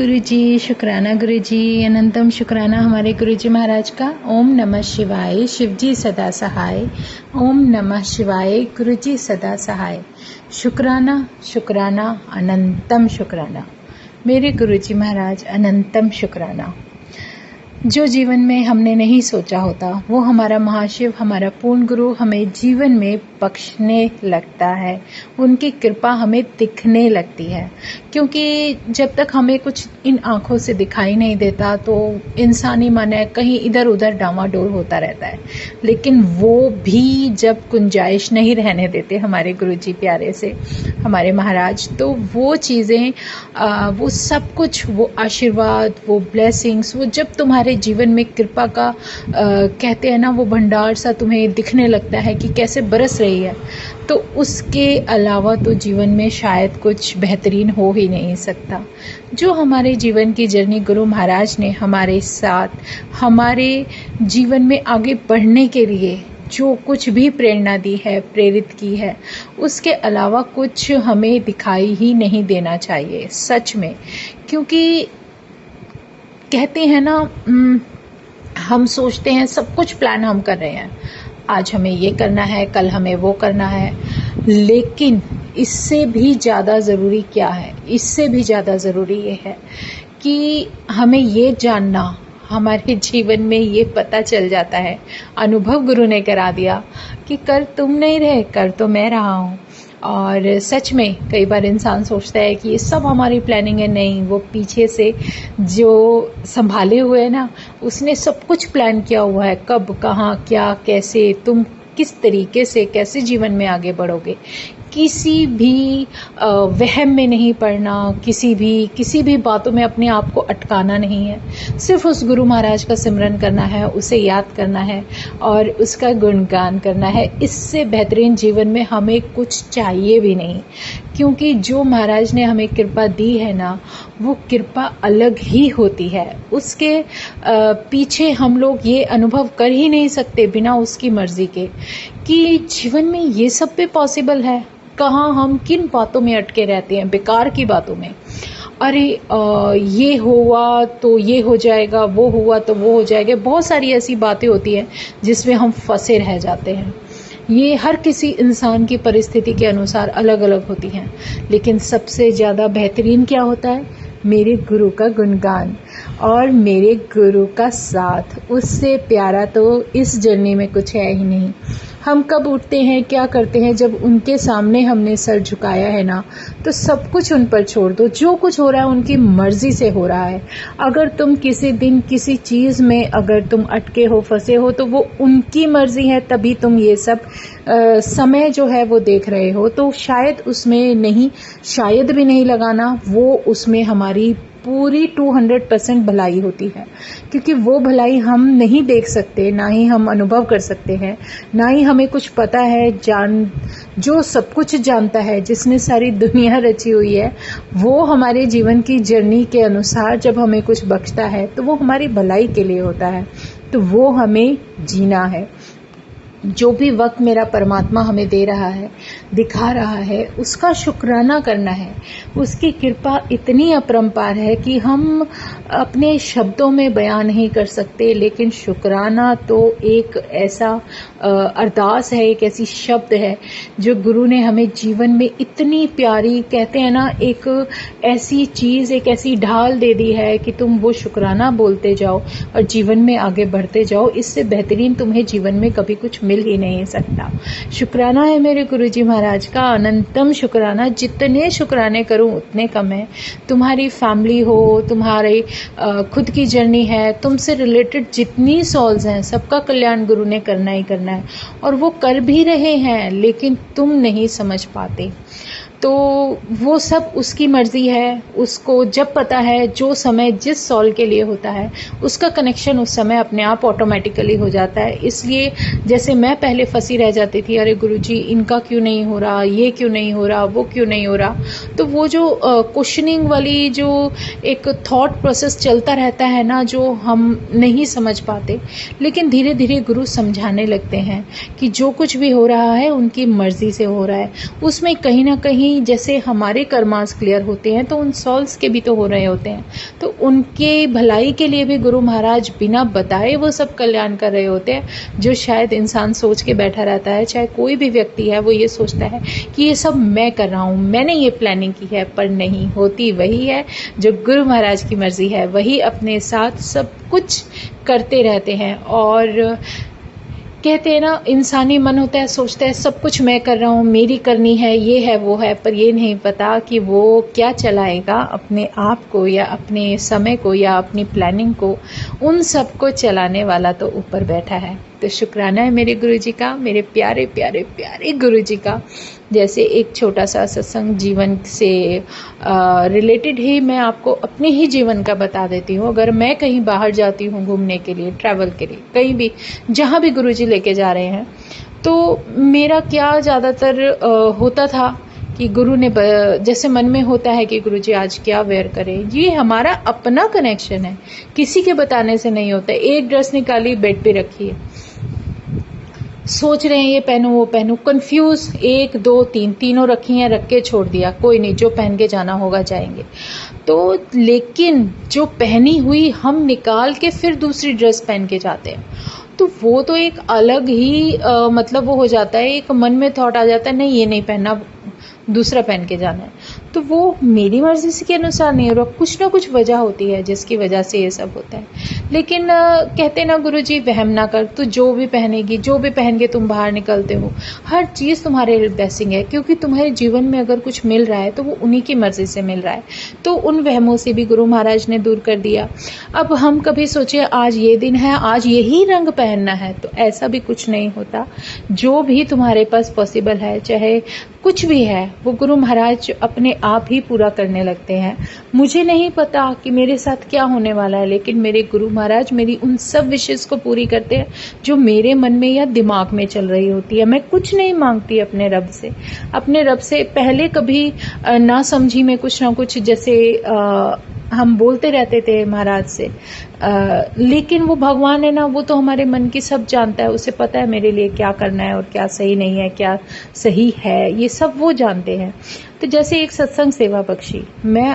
गुरु जी, शुक्राना गुरु जी, अनंतम शुक्राना हमारे गुरु जी महाराज का। ओम नमः शिवाय। शिव जी सदा सहाय। ओम नमः शिवाय। गुरु जी सदा सहाय। शुक्राना शुक्राना अनंतम शुक्राना मेरे गुरु जी महाराज, अनंतम शुक्राना। जो जीवन में हमने नहीं सोचा होता वो हमारा महाशिव, हमारा पूर्ण गुरु हमें जीवन में बख्शने लगता है। उनकी कृपा हमें दिखने लगती है, क्योंकि जब तक हमें कुछ इन आँखों से दिखाई नहीं देता तो इंसानी मन है कहीं इधर उधर डामाडोल होता रहता है। लेकिन वो भी जब गुंजाइश नहीं रहने देते हमारे गुरु जी प्यारे से, हमारे महाराज, तो वो चीज़ें, वो सब कुछ, वो आशीर्वाद, वो ब्लेसिंग्स, वो जब तुम्हारे जीवन में कृपा का कहते हैं ना, वो भंडार सा तुम्हें दिखने लगता है कि कैसे बरस रही है, तो उसके अलावा तो जीवन में शायद कुछ बेहतरीन हो ही नहीं सकता। जो हमारे जीवन की जर्नी गुरु महाराज ने हमारे साथ, हमारे जीवन में आगे बढ़ने के लिए जो कुछ भी प्रेरणा दी है, प्रेरित की है, उसके अलावा कुछ हमें दिखाई ही नहीं देना चाहिए सच में। क्योंकि कहते हैं ना, हम सोचते हैं सब कुछ प्लान हम कर रहे हैं, आज हमें ये करना है, कल हमें वो करना है, लेकिन इससे भी ज़्यादा ज़रूरी क्या है? इससे भी ज़्यादा ज़रूरी ये है कि हमें ये जानना, हमारे जीवन में ये पता चल जाता है, अनुभव गुरु ने करा दिया कि कर तुम नहीं रहे, कर तो मैं रहा हूँ। और सच में कई बार इंसान सोचता है कि ये सब हमारी प्लानिंग है। नहीं, वो पीछे से जो संभाले हुए है ना, उसने सब कुछ प्लान किया हुआ है, कब, कहाँ, क्या, कैसे, तुम किस तरीके से कैसे जीवन में आगे बढ़ोगे। किसी भी वहम में नहीं पड़ना, किसी भी बातों में अपने आप को अटकाना नहीं है। सिर्फ उस गुरु महाराज का सिमरन करना है, उसे याद करना है और उसका गुणगान करना है। इससे बेहतरीन जीवन में हमें कुछ चाहिए भी नहीं, क्योंकि जो महाराज ने हमें कृपा दी है ना, वो कृपा अलग ही होती है। उसके पीछे हम लोग ये अनुभव कर ही नहीं सकते बिना उसकी मर्जी के कि जीवन में ये सब भी पॉसिबल है। कहाँ हम किन बातों में अटके रहते हैं, बेकार की बातों में। अरे ये हुआ तो ये हो जाएगा, वो हुआ तो वो हो जाएगा। बहुत सारी ऐसी बातें होती हैं जिसमें हम फंसे रह जाते हैं। ये हर किसी इंसान की परिस्थिति के अनुसार अलग अलग होती हैं, लेकिन सबसे ज़्यादा बेहतरीन क्या होता है? मेरे गुरु का गुणगान और मेरे गुरु का साथ। उससे प्यारा तो इस जर्नी में कुछ है ही नहीं। हम कब उठते हैं, क्या करते हैं, जब उनके सामने हमने सर झुकाया है ना, तो सब कुछ उन पर छोड़ दो। जो कुछ हो रहा है उनकी मर्जी से हो रहा है। अगर तुम किसी दिन किसी चीज़ में अगर तुम अटके हो, फंसे हो, तो वो उनकी मर्जी है, तभी तुम ये सब समय जो है वो देख रहे हो। तो शायद उसमें नहीं, शायद भी नहीं लगाना, वो उसमें हमारी पूरी 200% भलाई होती है। क्योंकि वो भलाई हम नहीं देख सकते, ना ही हम अनुभव कर सकते हैं, ना ही हमें कुछ पता है। जो सब कुछ जानता है, जिसने सारी दुनिया रची हुई है, वो हमारे जीवन की जर्नी के अनुसार जब हमें कुछ बख्शता है तो वो हमारी भलाई के लिए होता है। तो वो हमें जीना है। जो भी वक्त मेरा परमात्मा हमें दे रहा है, दिखा रहा है, उसका शुक्राना करना है। उसकी कृपा इतनी अपरंपार है कि हम अपने शब्दों में बयान नहीं कर सकते। लेकिन शुक्राना तो एक ऐसा अरदास है, एक ऐसी शब्द है जो गुरु ने हमें जीवन में इतनी प्यारी, कहते हैं ना, एक ऐसी चीज़, एक ऐसी ढाल दे दी है कि तुम वो शुक्राना बोलते जाओ और जीवन में आगे बढ़ते जाओ। इससे बेहतरीन तुम्हें जीवन में कभी कुछ मिल ही नहीं सकता। शुक्राना है मेरे गुरुजी महाराज का, अनंतम शुक्राना। जितने शुक्राने करूं उतने कम है। तुम्हारी फैमिली हो, तुम्हारे खुद की जर्नी है, तुमसे रिलेटेड जितनी सॉल्स हैं, सबका कल्याण गुरु ने करना ही करना है। और वो कर भी रहे हैं, लेकिन तुम नहीं समझ पाते। तो वो सब उसकी मर्जी है। उसको जब पता है, जो समय जिस सॉल के लिए होता है, उसका कनेक्शन उस समय अपने आप ऑटोमेटिकली हो जाता है। इसलिए जैसे मैं पहले फंसी रह जाती थी, अरे गुरुजी इनका क्यों नहीं हो रहा, ये क्यों नहीं हो रहा, वो क्यों नहीं हो रहा, तो वो जो क्वेश्चनिंग वाली जो एक थॉट प्रोसेस चलता रहता है ना, जो हम नहीं समझ पाते। लेकिन धीरे धीरे गुरु समझाने लगते हैं कि जो कुछ भी हो रहा है उनकी मर्जी से हो रहा है। उसमें कहीं ना कहीं नहीं, जैसे हमारे कर्मास क्लियर होते हैं तो उन सॉल्स के भी तो हो रहे होते हैं, तो उनके भलाई के लिए भी गुरु महाराज बिना बताए वो सब कल्याण कर रहे होते हैं, जो शायद इंसान सोच के बैठा रहता है, चाहे कोई भी व्यक्ति है वो ये सोचता है कि ये सब मैं कर रहा हूँ, मैंने ये प्लानिंग की है, पर नहीं, होती वही है जो गुरु महाराज की मर्जी है, वही अपने साथ सब कुछ करते रहते हैं। और कहते हैं ना, इंसानी मन होता है, सोचता है सब कुछ मैं कर रहा हूँ, मेरी करनी है, ये है वो है, पर ये नहीं पता कि वो क्या चलाएगा अपने आप को या अपने समय को या अपनी प्लानिंग को। उन सब को चलाने वाला तो ऊपर बैठा है। तो शुक्राना है मेरे गुरुजी का, मेरे प्यारे प्यारे प्यारे गुरुजी का। जैसे एक छोटा सा सत्संग जीवन से रिलेटेड ही मैं आपको अपने ही जीवन का बता देती हूँ। अगर मैं कहीं बाहर जाती हूँ घूमने के लिए, ट्रैवल के लिए, कहीं भी जहाँ भी गुरुजी लेके जा रहे हैं, तो मेरा क्या ज़्यादातर होता था कि गुरु ने जैसे मन में होता है कि गुरुजी आज क्या वेयर करें, ये हमारा अपना कनेक्शन है, किसी के बताने से नहीं होता। एक ड्रेस निकाली, बेड पे रखी है, सोच रहे हैं ये पहनूं वो पहनूं, कंफ्यूज, 1 2 3 तीनों रखी हैं, रख के छोड़ दिया, कोई नहीं, जो पहन के जाना होगा जाएंगे। तो लेकिन जो पहनी हुई हम निकाल के फिर दूसरी ड्रेस पहन के जाते हैं, तो वो तो एक अलग ही मतलब वो हो जाता है, एक मन में थॉट आ जाता है, नहीं ये नहीं पहनना, दूसरा पहन के जाना है। तो वो मेरी मर्जी से के अनुसार नहीं हो रहा, कुछ ना कुछ वजह होती है जिसकी वजह से ये सब होता है। लेकिन कहते ना गुरुजी, वहम ना कर, तू जो भी पहनेगी, जो भी पहन के तुम बाहर निकलते हो, हर चीज़ तुम्हारे लिए ब्लेसिंग है, क्योंकि तुम्हारे जीवन में अगर कुछ मिल रहा है तो वो उन्हीं की मर्जी से मिल रहा है। तो उन वहमों से भी गुरु महाराज ने दूर कर दिया। अब हम कभी सोचे आज ये दिन है, आज यही रंग पहनना है, तो ऐसा भी कुछ नहीं होता। जो भी तुम्हारे पास पॉसिबल है, चाहे कुछ भी है, वो गुरु महाराज अपने आप ही पूरा करने लगते हैं। मुझे नहीं पता कि मेरे साथ क्या होने वाला है, लेकिन मेरे गुरु महाराज मेरी उन सब विशेष को पूरी करते हैं जो मेरे मन में या दिमाग में चल रही होती है। मैं कुछ नहीं मांगती अपने रब से, अपने रब से पहले कभी ना समझी में कुछ ना कुछ, जैसे हम बोलते रहते थे महाराज से, लेकिन वो भगवान है ना, वो तो हमारे मन की सब जानता है, उसे पता है मेरे लिए क्या करना है और क्या सही नहीं है, क्या सही है, ये सब वो जानते हैं। तो जैसे एक सत्संग सेवा बख्शी, मैं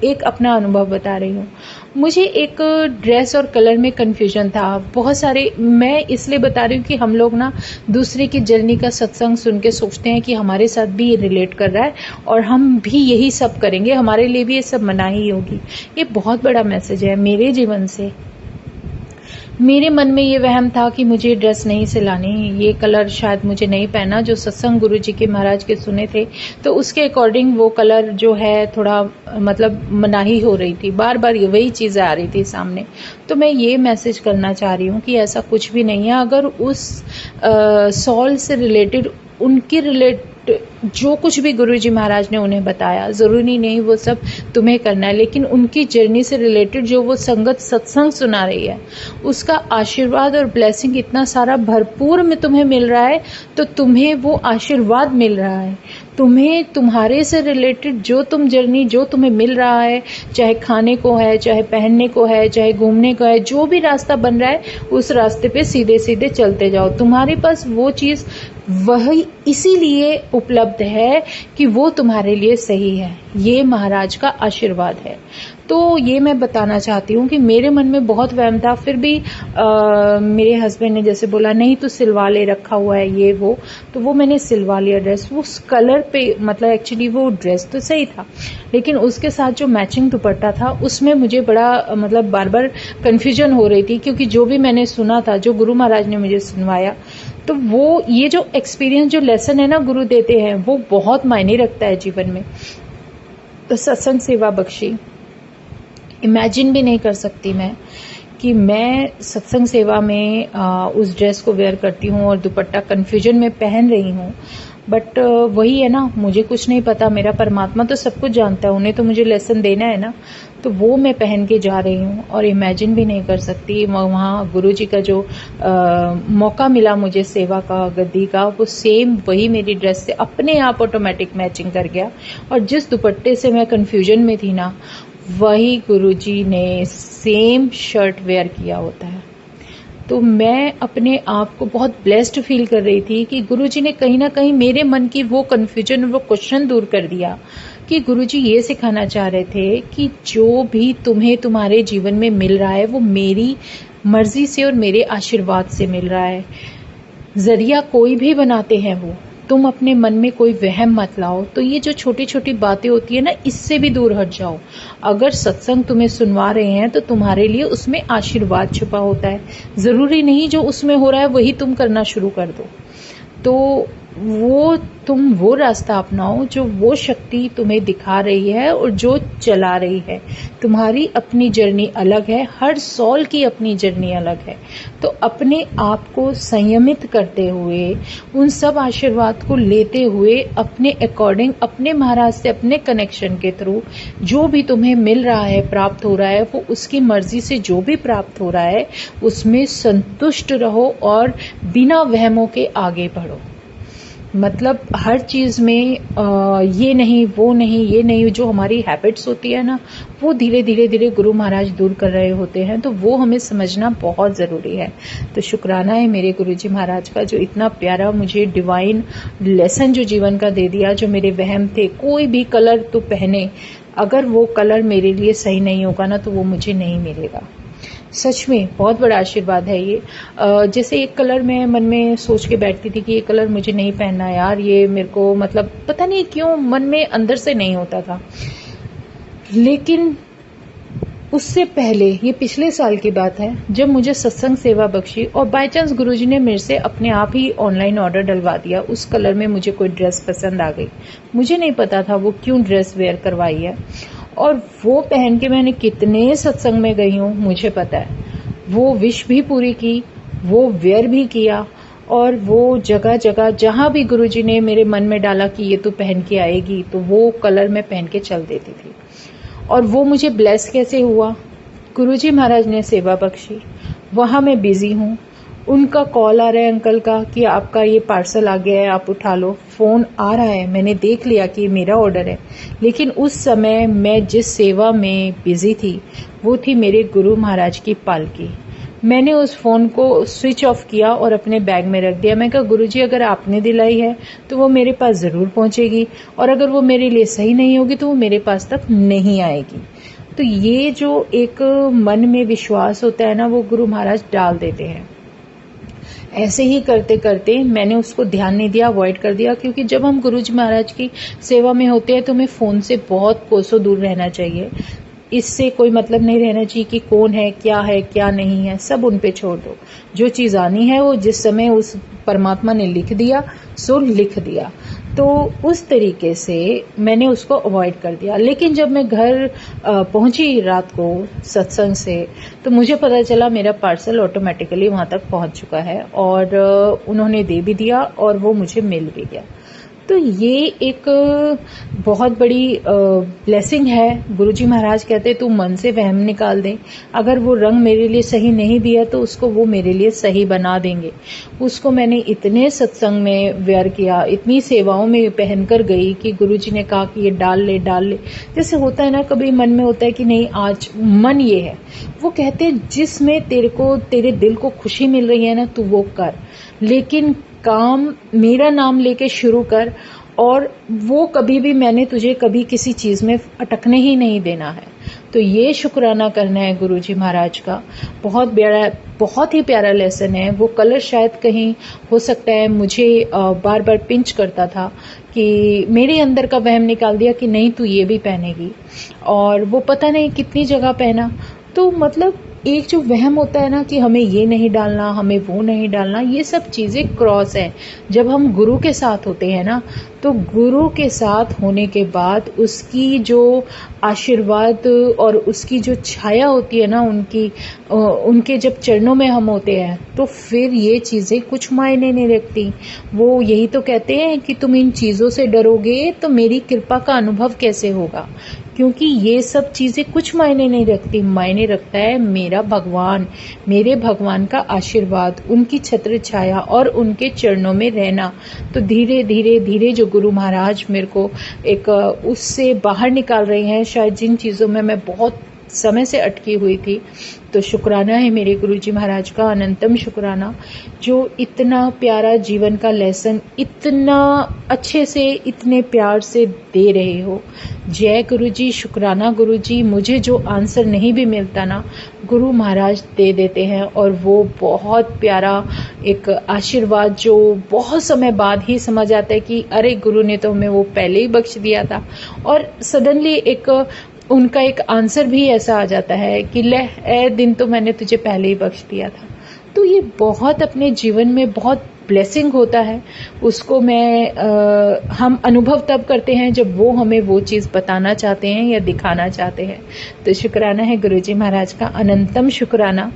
एक अपना अनुभव बता रही हूँ। मुझे एक ड्रेस और कलर में कन्फ्यूजन था बहुत सारे। मैं इसलिए बता रही हूँ कि हम लोग ना दूसरे की जर्नी का सत्संग सुन के सोचते हैं कि हमारे साथ भी ये रिलेट कर रहा है और हम भी यही सब करेंगे, हमारे लिए भी ये सब मनाही होगी। ये बहुत बड़ा मैसेज है मेरे जीवन से। मेरे मन में ये वहम था कि मुझे ड्रेस नहीं सिलानी, ये कलर शायद मुझे नहीं पहना, जो सत्संग गुरुजी के महाराज के सुने थे तो उसके अकॉर्डिंग वो कलर जो है थोड़ा मतलब मनाही हो रही थी, बार बार वही चीज़ें आ रही थी सामने। तो मैं ये मैसेज करना चाह रही हूँ कि ऐसा कुछ भी नहीं है। अगर उस सॉल से रिलेटेड, उनके रिलेटेड जो कुछ भी गुरुजी महाराज ने उन्हें बताया, ज़रूरी नहीं वो सब तुम्हें करना है, लेकिन उनकी जर्नी से रिलेटेड जो वो संगत सत्संग सुना रही है, उसका आशीर्वाद और ब्लेसिंग इतना सारा भरपूर में तुम्हें मिल रहा है, तो तुम्हें वो आशीर्वाद मिल रहा है। तुम्हें तुम्हारे से रिलेटेड जो तुम जर्नी, जो तुम्हें मिल रहा है, चाहे खाने को है, चाहे पहनने को है, चाहे घूमने को है, जो भी रास्ता बन रहा है उस रास्ते पे सीधे सीधे चलते जाओ। तुम्हारे पास वो चीज़ वही इसीलिए उपलब्ध है कि वो तुम्हारे लिए सही है। ये महाराज का आशीर्वाद है। तो ये मैं बताना चाहती हूँ कि मेरे मन में बहुत वहम था, फिर भी मेरे हस्बैंड ने जैसे बोला नहीं तो सिलवा ले, रखा हुआ है ये वो, तो वो मैंने सिलवा लिया ड्रेस। वो कलर पे मतलब एक्चुअली वो ड्रेस तो सही था, लेकिन उसके साथ जो मैचिंग दुपट्टा था उसमें मुझे बड़ा मतलब बार बार कन्फ्यूजन हो रही थी, क्योंकि जो भी मैंने सुना था, जो गुरु महाराज ने मुझे सुनवाया, तो वो ये जो एक्सपीरियंस, जो लेसन है ना गुरु देते हैं, वो बहुत मायने रखता है जीवन में। तो सत्संग सेवा बख्शी, इमेजिन भी नहीं कर सकती मैं कि मैं सत्संग सेवा में उस ड्रेस को वेयर करती हूँ और दुपट्टा कन्फ्यूजन में पहन रही हूँ। बट वही है ना, मुझे कुछ नहीं पता, मेरा परमात्मा तो सब कुछ जानता है, उन्हें तो मुझे लेसन देना है ना। तो वो मैं पहन के जा रही हूँ और इमेजिन भी नहीं कर सकती वहाँ गुरुजी का जो मौका मिला मुझे सेवा का, गद्दी का, वो सेम वही मेरी ड्रेस से अपने आप ऑटोमेटिक मैचिंग कर गया। और जिस दुपट्टे से मैं कन्फ्यूजन में थी ना, वही गुरुजी ने सेम शर्ट वेयर किया होता है। तो मैं अपने आप को बहुत ब्लेस्ड फील कर रही थी कि गुरुजी ने कहीं ना कहीं मेरे मन की वो कन्फ्यूजन, वो क्वेश्चन दूर कर दिया कि गुरुजी ये सिखाना चाह रहे थे कि जो भी तुम्हें तुम्हारे जीवन में मिल रहा है वो मेरी मर्जी से और मेरे आशीर्वाद से मिल रहा है। जरिया कोई भी बनाते हैं वो, तुम अपने मन में कोई वहम मत लाओ। तो ये जो छोटी छोटी बातें होती है ना, इससे भी दूर हट जाओ। अगर सत्संग तुम्हें सुनवा रहे हैं तो तुम्हारे लिए उसमें आशीर्वाद छुपा होता है। जरूरी नहीं जो उसमें हो रहा है वही तुम करना शुरू कर दो। तो तुम वो रास्ता अपनाओ जो वो शक्ति तुम्हें दिखा रही है और जो चला रही है। तुम्हारी अपनी जर्नी अलग है, हर सोल की अपनी जर्नी अलग है। तो अपने आप को संयमित करते हुए, उन सब आशीर्वाद को लेते हुए, अपने अकॉर्डिंग, अपने महाराज से, अपने कनेक्शन के थ्रू जो भी तुम्हें मिल रहा है, प्राप्त हो रहा है, वो उसकी मर्जी से जो भी प्राप्त हो रहा है उसमें संतुष्ट रहो और बिना वहमों के आगे बढ़ो। मतलब हर चीज में ये नहीं, वो नहीं, ये नहीं, जो हमारी हैबिट्स होती है ना, वो धीरे धीरे धीरे गुरु महाराज दूर कर रहे होते हैं। तो वो हमें समझना बहुत जरूरी है। तो शुक्राना है मेरे गुरुजी महाराज का, जो इतना प्यारा मुझे डिवाइन लेसन जो जीवन का दे दिया। जो मेरे वहम थे, कोई भी कलर तो पहने, अगर वो कलर मेरे लिए सही नहीं होगा ना तो वो मुझे नहीं मिलेगा। सच में बहुत बड़ा आशीर्वाद है ये। जैसे एक कलर मैं मन में सोच के बैठती थी कि ये कलर मुझे नहीं पहनना यार, ये मेरे को मतलब पता नहीं क्यों मन में अंदर से नहीं होता था। लेकिन उससे पहले, ये पिछले साल की बात है, जब मुझे सत्संग सेवा बख्शी और बाय चांस गुरुजी ने मेरे से अपने आप ही ऑनलाइन ऑर्डर डलवा दिया। उस कलर में मुझे कोई ड्रेस पसंद आ गई। मुझे नहीं पता था वो क्यों ड्रेस वेयर करवाई है, और वो पहन के मैंने कितने सत्संग में गई हूँ मुझे पता है। वो विश भी पूरी की, वो वेयर भी किया, और वो जगह जगह जहां भी गुरुजी ने मेरे मन में डाला कि ये तो पहन के आएगी, तो वो कलर मैं पहन के चल देती थी। और वो मुझे ब्लेस कैसे हुआ, गुरुजी महाराज ने सेवा बख्शी, वहां मैं बिजी हूँ, उनका कॉल आ रहा है अंकल का कि आपका ये पार्सल आ गया है, आप उठा लो। फोन आ रहा है, मैंने देख लिया कि मेरा ऑर्डर है, लेकिन उस समय मैं जिस सेवा में बिजी थी वो थी मेरे गुरु महाराज की पालकी। मैंने उस फोन को स्विच ऑफ किया और अपने बैग में रख दिया। मैं कहा गुरुजी अगर आपने दिलाई है तो वो मेरे पास जरूर पहुंचेगी, और अगर वो मेरे लिए सही नहीं होगी तो वो मेरे पास तक नहीं आएगी। तो ये जो एक मन में विश्वास होता है ना, वो गुरु महाराज डाल देते हैं। ऐसे ही करते करते मैंने उसको ध्यान नहीं दिया, अवॉइड कर दिया, क्योंकि जब हम गुरुजी महाराज की सेवा में होते हैं तो हमें फोन से बहुत कोसों दूर रहना चाहिए। इससे कोई मतलब नहीं रहना चाहिए कि कौन है क्या नहीं है, सब उन पे छोड़ दो। जो चीज आनी है वो जिस समय उस परमात्मा ने लिख दिया सो लिख दिया। तो उस तरीके से मैंने उसको अवॉइड कर दिया। लेकिन जब मैं घर पहुंची रात को सत्संग से, तो मुझे पता चला मेरा पार्सल ऑटोमेटिकली वहां तक पहुंच चुका है, और उन्होंने दे भी दिया और वो मुझे मिल भी गया। तो ये एक बहुत बड़ी ब्लेसिंग है। गुरुजी महाराज कहते तू मन से वहम निकाल दे, अगर वो रंग मेरे लिए सही नहीं दिया तो उसको वो मेरे लिए सही बना देंगे। उसको मैंने इतने सत्संग में वेयर किया, इतनी सेवाओं में पहनकर गई कि गुरुजी ने कहा कि ये डाल ले। जैसे होता है ना, कभी मन में होता है कि नहीं आज मन ये है, वो कहते हैं जिसमें तेरे दिल को खुशी मिल रही है ना तू वो कर, लेकिन काम मेरा नाम लेके शुरू कर, और वो कभी भी मैंने तुझे कभी किसी चीज में अटकने ही नहीं देना है। तो ये शुक्राना करना है गुरुजी महाराज का। बहुत ही प्यारा लेसन है। वो कलर शायद कहीं हो सकता है मुझे बार बार पिंच करता था कि मेरे अंदर का वहम निकाल दिया कि नहीं तू ये भी पहनेगी, और वो पता नहीं कितनी जगह पहना। तो मतलब एक जो वहम होता है ना कि हमें ये नहीं डालना, हमें वो नहीं डालना, ये सब चीजें क्रॉस है। जब हम गुरु के साथ होते हैं ना, तो गुरु के साथ होने के बाद उसकी जो आशीर्वाद और उसकी जो छाया होती है ना, उनके जब चरणों में हम होते हैं, तो फिर ये चीजें कुछ मायने नहीं रखती। वो यही तो कहते हैं कि तुम इन चीजों से डरोगे तो मेरी कृपा का अनुभव कैसे होगा, क्योंकि ये सब चीजें कुछ मायने नहीं रखती। मायने रखता है मेरा भगवान, मेरे भगवान का आशीर्वाद, उनकी छत्र छाया और उनके चरणों में रहना। तो धीरे धीरे धीरे जो गुरु महाराज मेरे को एक उससे बाहर निकाल रहे हैं, शायद जिन चीजों में मैं बहुत समय से अटकी हुई थी। तो शुक्राना है मेरे गुरुजी महाराज का, अनंतम शुक्राना, जो इतना प्यारा जीवन का लेसन इतना अच्छे से, इतने प्यार से दे रहे हो। जय गुरुजी, शुक्राना गुरुजी। मुझे जो आंसर नहीं भी मिलता ना, गुरु महाराज दे देते हैं, और वो बहुत प्यारा एक आशीर्वाद जो बहुत समय बाद ही समझ आता है कि अरे गुरु ने तो हमें वो पहले ही बख्श दिया था। और सडनली एक उनका एक आंसर भी ऐसा आ जाता है कि ले ए दिन तो मैंने तुझे पहले ही बख्श दिया था। तो ये बहुत अपने जीवन में बहुत ब्लेसिंग होता है। उसको हम अनुभव तब करते हैं जब वो हमें वो चीज़ बताना चाहते हैं या दिखाना चाहते हैं। तो शुक्राना है गुरुजी महाराज का, अनंतम शुक्राना,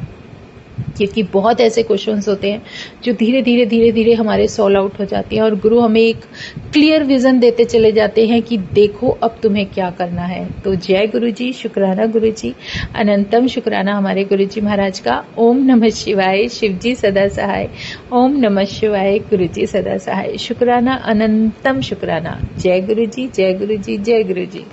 क्योंकि बहुत ऐसे क्वेश्चंस होते हैं जो धीरे धीरे हमारे सॉल्व आउट हो जाती हैं, और गुरु हमें एक क्लियर विजन देते चले जाते हैं कि देखो अब तुम्हें क्या करना है। तो जय गुरुजी, शुक्राना गुरुजी, अनंतम शुक्राना हमारे गुरुजी महाराज का। ओम नमः शिवाय, शिवजी सदा सहाय। ओम नमः शिवाय, गुरुजी सदा सहाय। शुक्राना, अनंतम शुक्राना। जय गुरुजी, जय गुरुजी, जय गुरुजी।